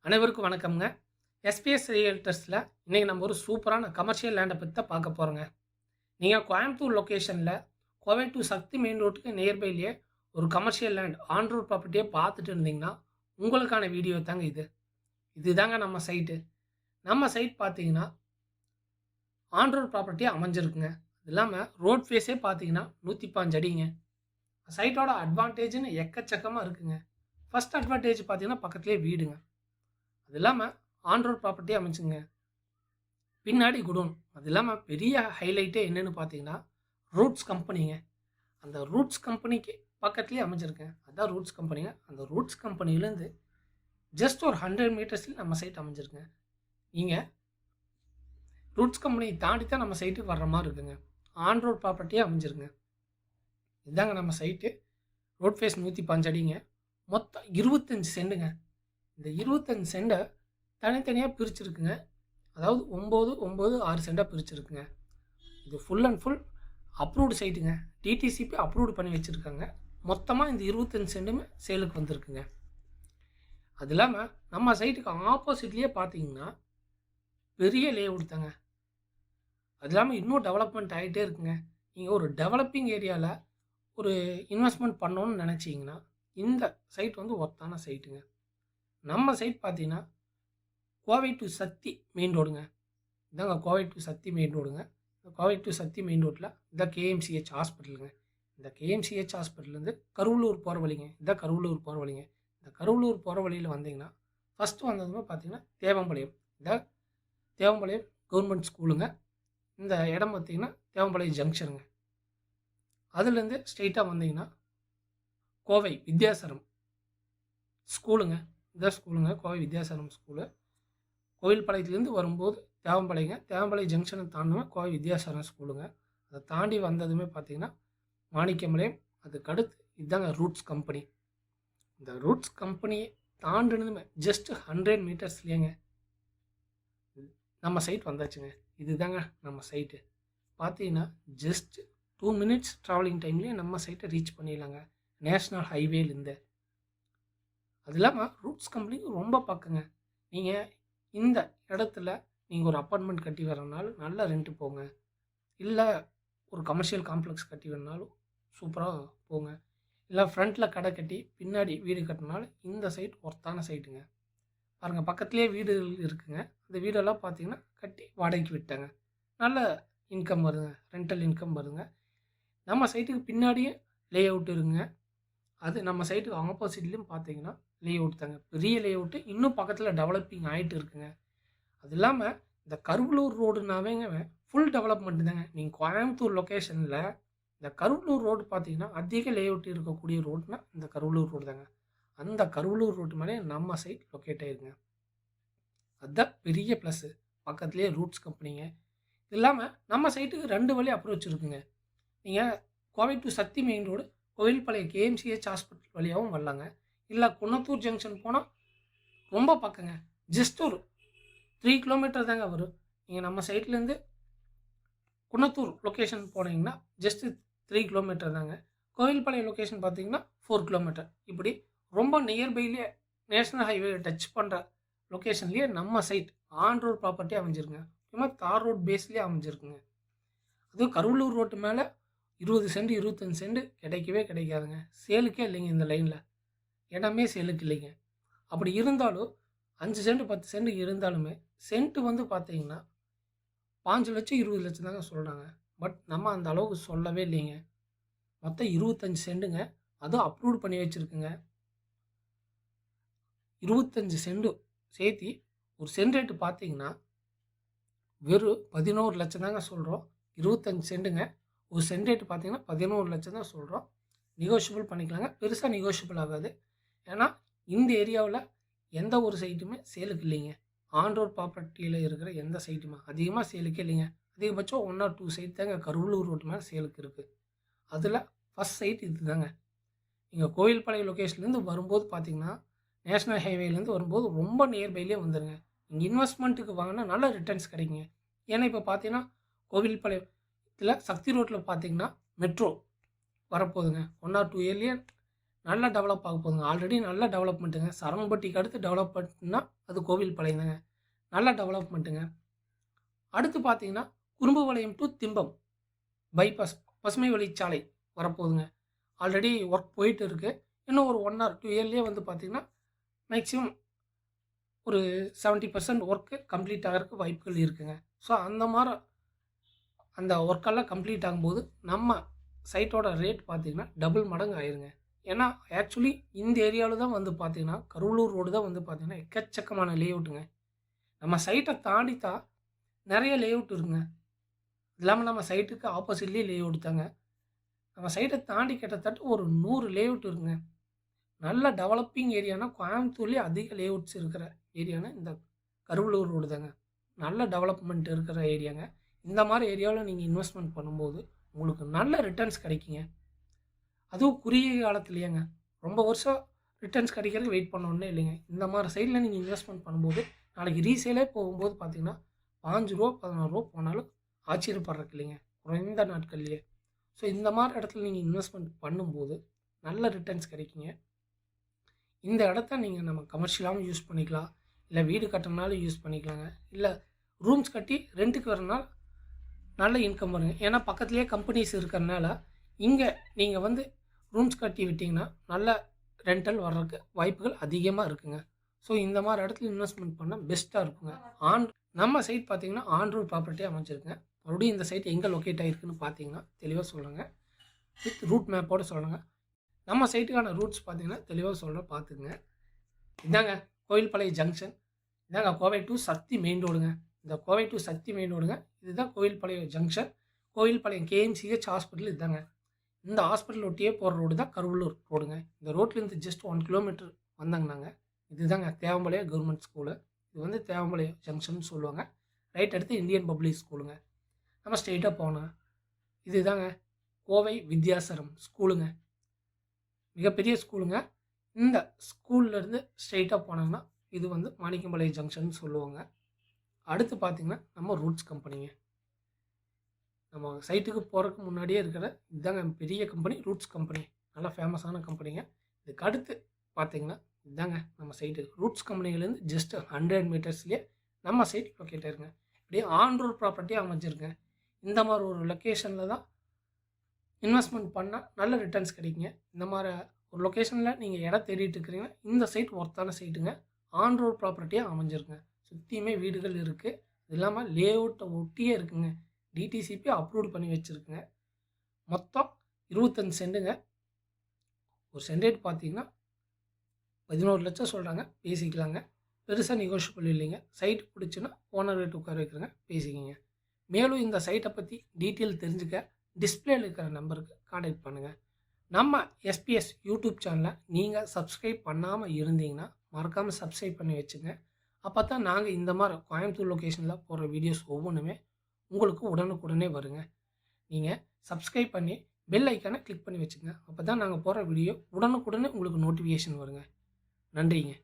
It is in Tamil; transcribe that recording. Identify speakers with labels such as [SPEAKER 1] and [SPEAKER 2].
[SPEAKER 1] அனைவருக்கும் வணக்கம்ங்க. எஸ்பிஎஸ் ரியல்டர்ஸில் இன்றைக்கி நம்ம ஒரு சூப்பரான கமர்ஷியல் லேண்டை பற்றி தான் பார்க்க போகிறோங்க. நீங்கள் கோயம்புத்தூர் லொக்கேஷனில் கோவை டு சக்தி மெயின் ரோட்டுக்கு நியர்பைலேயே ஒரு கமர்ஷியல் லேண்ட் ஆன் ரோட் ப்ராப்பர்ட்டியை பார்த்துட்டு இருந்தீங்கன்னா உங்களுக்கான வீடியோ தாங்க இதுதாங்க நம்ம சைட்டு. நம்ம சைட் பார்த்தீங்கன்னா ஆன் ரோட் ப்ராப்பர்ட்டியாக அமைஞ்சிருக்குங்க. அது இல்லாமல் ரோட் ஃபேஸே பார்த்தீங்கன்னா 105 அடிங்க. சைட்டோட அட்வான்டேஜ்னு எக்கச்சக்கமாக இருக்குங்க. ஃபஸ்ட் அட்வான்டேஜ் பார்த்தீங்கன்னா பக்கத்துலேயே வீடுங்க. அது இல்லாமல் ஆன் ரோட் ப்ராப்பர்ட்டி அமைச்சுங்க. பின்னாடி குடோன். அது இல்லாமல் பெரிய ஹைலைட்டே என்னென்னு பார்த்தீங்கன்னா ரூட்ஸ் கம்பெனிங்க. அந்த ரூட்ஸ் கம்பெனிக்கு பக்கத்துலேயே அமைச்சிருக்கேன். அதுதான் ரூட்ஸ் கம்பெனிங்க. அந்த ரூட்ஸ் கம்பெனிலேருந்து ஜஸ்ட் ஒரு 100 மீட்டர்ஸில் நம்ம சைட் அமைஞ்சிருக்குங்க. நீங்கள் ரூட்ஸ் கம்பெனியை தாண்டி தான் நம்ம சைட்டுக்கு வர்ற மாதிரி இருக்குங்க. ஆன் ரோட் ப்ராப்பர்ட்டியே அமைஞ்சிருங்க. இதுதாங்க நம்ம சைட்டு. ரோட் ஃபேஸ் 105 அடிங்க. மொத்தம் 25 சென்ட்டுங்க. இந்த 25 சென்ட்டை தனித்தனியாக பிரிச்சுருக்குங்க. அதாவது 9, 9, 6 சென்ட்டாக பிரிச்சுருக்குங்க. இது ஃபுல் அண்ட் ஃபுல் அப்ரூவ்டு சைட்டுங்க. டிடிசிபி அப்ரூவ்டு பண்ணி வச்சுருக்காங்க. மொத்தமாக இந்த 25 சென்ட்டுமே சேலுக்கு வந்திருக்குங்க. அது இல்லாமல் நம்ம சைட்டுக்கு ஆப்போசிட்லேயே பார்த்தீங்கன்னா பெரிய லேஅவுட் தாங்க. அது இல்லாமல் இன்னும் டெவலப்மெண்ட் ஆகிட்டே இருக்குங்க. நீங்கள் ஒரு டெவலப்பிங் ஏரியாவில் ஒரு இன்வெஸ்ட்மெண்ட் பண்ணணுன்னு நினச்சிங்கன்னா இந்த சைட் வந்து ஒர்த்தான சைட்டுங்க. நம்ம சைட் பார்த்தீங்கன்னா கோவை டு சக்தி மெயின் ரோடுங்க. இதாங்க கோவை டு சக்தி மெயின் ரோடுங்க. கோவை டு சக்தி மெயின் ரோட்டில் இதான் கேஎம்சிஹெச் ஹாஸ்பிட்டலுங்க. இந்த கேஎம்சிஹெச் ஹாஸ்பிட்டல்லேருந்து கருவலூர் போகிற வழிங்க. இதான் கருவலூர் போகிற வழிங்க. இந்த கருவலூர் போகிற வழியில் வந்தீங்கன்னா ஃபஸ்ட்டு வந்ததுமே பார்த்தீங்கன்னா தேவம்பாளையம். இதான் தேவம்பாளையம் கவர்மெண்ட் ஸ்கூலுங்க. இந்த இடம் பார்த்தீங்கன்னா தேவம்பாளையம் ஜங்ஷனுங்க. அதுலேருந்து ஸ்ட்ரெயிட்டாக வந்தீங்கன்னா கோவை வித்யாசரம் ஸ்கூலுங்க. இதான் ஸ்கூலுங்க, கோவை வித்யாசரம் ஸ்கூலு. கோவில்பாளையத்துலேருந்து வரும்போது தேவம்பாளையங்க. தேவம்பாளையம் ஜங்ஷனை தாண்டினா கோவை வித்யாசரம் ஸ்கூலுங்க. அதை தாண்டி வந்ததுமே பார்த்தீங்கன்னா மாணிக்கம்பாளையம். அதுக்கடுத்து இதுதாங்க ரூட்ஸ் கம்பெனி. இந்த ரூட்ஸ் கம்பெனியை தாண்டினதுமே ஜஸ்ட் 100 மீட்டர்ஸ்லேயேங்க நம்ம சைட் வந்தாச்சுங்க. இதுதாங்க நம்ம சைட்டு. பார்த்தீங்கன்னா ஜஸ்ட் 2 மினிட்ஸ் ட்ராவலிங் டைம்லேயே நம்ம சைட்டை ரீச் பண்ணிடலாங்க, நேஷ்னல் ஹைவேலேருந்து. அது இல்லாமல் ரூட்ஸ் கம்பெனிக்கு ரொம்ப பக்கங்க. நீங்கள் இந்த இடத்துல நீங்கள் ஒரு அப்பார்ட்மெண்ட் கட்டி வரனாலும் நல்ல ரெண்ட்டு போங்க, இல்லை ஒரு கமர்ஷியல் காம்ப்ளெக்ஸ் கட்டி வரனாலும் சூப்பராக போங்க, இல்லை ஃப்ரண்ட்டில் கடை கட்டி பின்னாடி வீடு கட்டினாலும் இந்த சைட் ஒர்த்தான சைட்டுங்க. பாருங்கள், பக்கத்துலேயே வீடு இருக்குங்க. அந்த வீடெல்லாம் பார்த்தீங்கன்னா கட்டி வாடகைக்கு விட்டாங்க. நல்ல இன்கம் வருங்க, ரெண்டல் இன்கம் வருங்க. நம்ம சைட்டுக்கு பின்னாடியே லே அவுட் இருக்குங்க. அது நம்ம சைட்டுக்கு ஆப்போசிட்லேயும் பார்த்தீங்கன்னா லே அவுட் தாங்க, பெரிய லே அவுட்டு. இன்னும் பக்கத்தில் டெவலப்பிங் ஆகிட்டு இருக்குங்க. அது இல்லாமல் இந்த கருவலூர் ரோடுனாவேங்க ஃபுல் டெவலப்மெண்ட் தாங்க. நீங்கள் கோயம்புத்தூர் லொக்கேஷனில் இந்த கருவலூர் ரோடு பார்த்தீங்கன்னா அதிக லே அவுட் இருக்கக்கூடிய ரோடுனா இந்த கருவலூர் ரோடு தாங்க. அந்த கருவலூர் ரோடு மேலே நம்ம சைட் லொக்கேட் ஆகிருங்க. அதுதான் பெரிய ப்ளஸ்ஸு. பக்கத்துலேயே ரூட்ஸ் கம்பெனிங்க. இது இல்லாமல் நம்ம சைட்டுக்கு 2 வழி அப்ரோச் இருக்குங்க. நீங்கள் Kovai to Sakthi main road Kovilpalayam KMCH hospital வழியாகவும் வரலாங்க, இல்லை குன்னத்தூர் ஜங்ஷன் போனால் ரொம்ப பக்கங்க. ஜஸ்ட் ஒரு 3 கிலோமீட்டர் தாங்க வரும். நீங்கள் நம்ம சைட்லேருந்து குன்னத்தூர் லொக்கேஷன் போனீங்கன்னா ஜஸ்ட்டு 3 கிலோமீட்டர் தாங்க. கோவில்பாளையம் லொக்கேஷன் பார்த்தீங்கன்னா 4 கிலோமீட்டர். இப்படி ரொம்ப நியர்பைலேயே நேஷனல் ஹைவே டச் பண்ணுற லொக்கேஷன்லேயே நம்ம சைட் ஆன் ரோட் ப்ராப்பர்ட்டி அமைஞ்சிருக்குங்க. முக்கியமாக தார் ரோட் பேஸ்லேயே அமைஞ்சிருக்குங்க. அதுவும் கருவலூர் ரோட்டு மேலே 20 சென்ட் 25 சென்ட் கிடைக்கவே கிடைக்காதுங்க. சேலுக்கே இல்லைங்க. இந்த லைனில் இடமே சேலுக்கு இல்லைங்க. அப்படி இருந்தாலும் 5 சென்ட் 10 சென்ட் இருந்தாலுமே சென்ட்டு வந்து பார்த்தீங்கன்னா 5 லட்சம் 20 லட்சம் தாங்க சொல்கிறாங்க. பட் நம்ம அந்த அளவுக்கு சொல்லவே இல்லைங்க. மொத்தம் 25 சென்ட்டுங்க. அதுவும் அப்ரூவ் பண்ணி வச்சுருக்குங்க. 25 சென்ட் சேர்த்தி ஒரு சென்ட் ரேட்டு பார்த்தீங்கன்னா வெறும் 11 லட்சம் தாங்க சொல்கிறோம். 25 சென்ட்டுங்க. ஒரு சென்ட் ரேட்டு பார்த்தீங்கன்னா 11 லட்சம் தான் சொல்கிறோம். நெகோஷியபிள் பண்ணிக்கலாங்க. பெருசாக நெகோஷியபிள் ஆகாது. ஏன்னா இந்த ஏரியாவில் எந்த ஒரு சைட்டுமே சேலுக்கு இல்லைங்க. ஆன் ரோட் ப்ராப்பர்ட்டியில் இருக்கிற எந்த சைட்டுமே அதிகமாக சேலுக்கே இல்லைங்க. அதிகபட்சம் 1 or 2 சைட் தாங்க கருவலூர் ரோட்டு மேலே சேலுக்கு இருக்குது. அதில் ஃபஸ்ட் சைட் இது தாங்க. நீங்கள் கோவில்பாளையம் லொக்கேஷன்லேருந்து வரும்போது பார்த்தீங்கன்னா நேஷ்னல் ஹைவேலேருந்து வரும்போது ரொம்ப நியர்பைலேயே வந்துடுங்க. நீங்கள் இன்வெஸ்ட்மெண்ட்டுக்கு வாங்கினா நல்ல ரிட்டர்ன்ஸ் கிடைக்குங்க. ஏன்னா இப்போ பார்த்தீங்கன்னா கோவில்பாளையம் இதில் சக்தி ரோட்டில் பார்த்தீங்கன்னா மெட்ரோ வரப்போகுதுங்க. 1 or 2 இயர்லேயே நல்லா டெவலப் ஆக போகுதுங்க. ஆல்ரெடி நல்ல டெவலப்மெண்ட்டுங்க. சரவணப்பட்டிக்கு அடுத்து டெவலப்மெண்ட்னா அது கோவில்பாளையம் தாங்க. நல்ல டெவலப்மெண்ட்டுங்க. அடுத்து பார்த்தீங்கன்னா, குறும்புபாளையம் டூ திம்பம் பைபாஸ் பசுமை வழிச்சாலை வரப்போகுதுங்க. ஆல்ரெடி ஒர்க் போயிட்டு இருக்கு. இன்னும் ஒரு 1 ஆர் 2 இயர்லயே வந்து பார்த்தீங்கன்னா, மேக்ஸிமம் ஒரு 70% ஒர்க்கு கம்ப்ளீட் ஆகறக்கு வாய்ப்புகள் இருக்குங்க. ஸோ அந்த ஒர்க்கெல்லாம் கம்ப்ளீட் ஆகும்போது, நம்ம சைட்டோட ரேட் பார்த்தீங்கன்னா, டபுள் மடங்கு ஆயிருங்க. ஏன்னா, ஆக்சுவலி இந்த ஏரியாவில தான் வந்து பார்த்தீங்கன்னா, கருவலூர் ரோடு தான் வந்து பார்த்தீங்கன்னா, எக்கச்சக்கமான லேஅவுட்டுங்க. நம்ம சைட்ட தாண்டித்தான் நெறைய லேஅவுட் இருக்குங்க. இது இல்லாம நம்ம சைட்டுக்கு ஆப்போசிட்லயே லேஅவுட் தாங்க. நம்ம சைட்ட தாண்டி கிட்டத்தட்ட ஒரு 100 லேஅவுட் இருக்குங்க. நல்ல டெவலப்பிங் ஏரியானா கோயம்புத்தூர்லயே அதிக லேஅவுட்ஸ் இருக்கிற ஏரியானா இந்த கருவலூர் ரோடு தாங்க. நல்ல டெவலப்மெண்ட் இருக்கிற ஏரியாங்க. இந்த மாரி ஏரியாவுல நீங்க இன்வெஸ்ட்மென்ட் பண்ணும்போது, உங்களுக்கு நல்ல ரிட்டர்ன்ஸ் கிடைக்குங்க. அதுவும் குறுகிய காலத்திலேயேங்க. ரொம்ப வருஷம் ரிட்டர்ன்ஸ் கிடைக்கிறதுக்கு வெயிட் பண்ணணும்னே இல்லைங்க. இந்த மாரி சைட்ல நீங்க இன்வெஸ்ட்மென்ட் பண்ணும்போது, நாளைக்கு ரீசேலே போகும்போது பார்த்தீங்கன்னா, ரூ. 5 ரூ. 16 போனாலும் ஆச்சரியப்படுறதுக்கு இல்லைங்க. குறைந்த நாட்கள்லயே. ஸோ இந்த மாரி இடத்துல நீங்க இன்வெஸ்ட்மென்ட் பண்ணும்போது, நல்ல ரிட்டர்ன்ஸ் கிடைக்குங்க. இந்த இடத்த நீங்க நம்ம கமர்ஷியலாவும் யூஸ் பண்ணிக்கலாம். இல்ல வீடு கட்டணும்னாலும் யூஸ் பண்ணிக்கலாங்க. இல்ல ரூம்ஸ் கட்டி ரென்ட்டுக்கு வரனால நல்ல இன்கம் வருங்க. ஏன்னா பக்கத்திலேயே கம்பெனிஸ் இருக்கிறனால, இங்க நீங்க வந்து ரூம்ஸ் கட்டி விட்டீங்கன்னா, நல்ல ரென்டல் வர்றதுக்கு வாய்ப்புகள் அதிகமா இருக்குங்க. ஸோ இந்த மாரி இடத்துல இன்வெஸ்ட்மென்ட் பண்ணா பெஸ்ட்டா இருக்குங்க. ஆன் நம்ம சைட் பார்த்தீங்கன்னா, ஆன் ரோட் ப்ராப்பர்ட்டியா அமைஞ்சிருக்குங்க. மறுபடியும் இந்த சைட் எங்க லொக்கேட் ஆகிருக்குன்னு பார்த்தீங்கன்னா, தெளிவா சொல்றேங்க. வித் ரூட் மேப்போட சொல்றேங்க. நம்ம சைட்டுக்கான ரூட்ஸ் பார்த்தீங்கன்னா, தெளிவா சொல்றேன் பார்த்துக்கங்க. இதாங்க கோவில்பாளையம் ஜங்ஷன். இதாங்க கோவை டூ சக்தி மெயின் ரோடுங்க. இந்த கோவை டூ சக்தி மெயின் ரோடுங்க. இதுதான் Kovilpalayam junction. Kovilpalayam KMCH hospital இதாங்க. இந்த ஹாஸ்பிட்டல் ஒட்டியே போற ரோடு தான் கருவலூர் ரோடுங்க. இந்த ரோட்லேருந்து ஜஸ்ட் 1 கிலோமீட்டர் வந்தாங்கன்னாங்க, இதுதாங்க தேவம்பாளையம் கவர்மெண்ட் ஸ்கூலு. இது வந்து தேவம்பாளையம் ஜங்ஷன்னு சொல்லுவாங்க. ரைட் அடுத்து இந்தியன் பப்ளிக் ஸ்கூலுங்க. நம்ம ஸ்ட்ரெயிட்டா போனா, இதுதாங்க கோவை வித்யாசரம் ஸ்கூலுங்க. மிகப்பெரிய ஸ்கூலுங்க. இந்த ஸ்கூல்லேருந்து ஸ்ட்ரெயிட்டா போனாங்கன்னா, இது வந்து மாணிக்கம்பாளையம் ஜங்ஷன்னு சொல்லுவாங்க. அடுத்து பார்த்தீங்கன்னா, நம்ம ரூட்ஸ் கம்பெனிங்க. நம்ம சைட்டுக்கு போறதுக்கு முன்னாடியே இருக்கிற இதாங்க பெரிய கம்பெனி ரூட்ஸ் கம்பெனி. நல்லா ஃபேமஸான கம்பெனிங்க. இதுக்கு அடுத்து பார்த்தீங்கன்னா, இதாங்க நம்ம சைட்டு. ரூட்ஸ் கம்பெனிலேருந்து ஜஸ்ட் 100 மீட்டர்ஸ்லயே நம்ம சைட் லொக்கேட் ஆயிருங்க. அப்படியே ஆன் ரோட் ப்ராப்பர்ட்டியா அமைஞ்சிருக்குங்க. இந்த மாரி ஒரு லொக்கேஷன்ல தான் இன்வெஸ்ட்மென்ட் பண்ணா நல்ல ரிட்டர்ன்ஸ் கிடைக்குங்க. இந்த மாரி ஒரு லொக்கேஷன்ல நீங்க இடம் தேடிட்டு இருக்கிறீங்கன்னா, இந்த சைட் ஒர்த்தான சைட்டுங்க. ஆன் ரோட் ப்ராப்பர்ட்டியா அமைஞ்சிருக்குங்க. சுத்தியுமே வீடுகள் இருக்கு. இது இல்லாம லேஅவுட்ட ஒட்டியே இருக்குங்க. டிடிசிபி அப்ரூவ்ட் பண்ணி வச்சிருக்குங்க. மொத்தம் 25 சென்டுங்க. ஒரு சென்ட் ரேட் பார்த்தீங்கன்னா, 11,00,000 சொல்றாங்க. பேசிக்கலாங்க. பெருசா நெகோஷியபிள் இல்லைங்க. சைட் பிடிச்சுன்னா ஓனர் ரேட் உட்கார வைக்கிறேங்க. பேசிக்கங்க. மேலும் இந்த சைட்ட பத்தி டீட்டெயில் தெரிஞ்சுக்க டிஸ்ப்ளேல இருக்கிற நம்பருக்கு கான்டாக்ட் பண்ணுங்க. நம்ம எஸ்பிஎஸ் யூடியூப் சேனலை நீங்க சப்ஸ்கிரைப் பண்ணாம இருந்தீங்கன்னா, மறக்காம சப்ஸ்கிரைப் பண்ணி வச்சுங்க. அப்பதான் நாங்க இந்த மாரி கோயம்புத்தூர் லொகேஷன்ல போடுற வீடியோஸ் ஒவ்வொன்னுமே உங்களுக்கு உடனுக்குடனே வருங்க. நீங்க சப்ஸ்கிரைப் பண்ணி பெல் ஐகானை கிளிக் பண்ணி வச்சுங்க. அப்பதான் நாங்க போடுற வீடியோ உடனுக்குடனே உங்களுக்கு நோட்டிஃபிகேஷன் வருங்க. நன்றிங்க.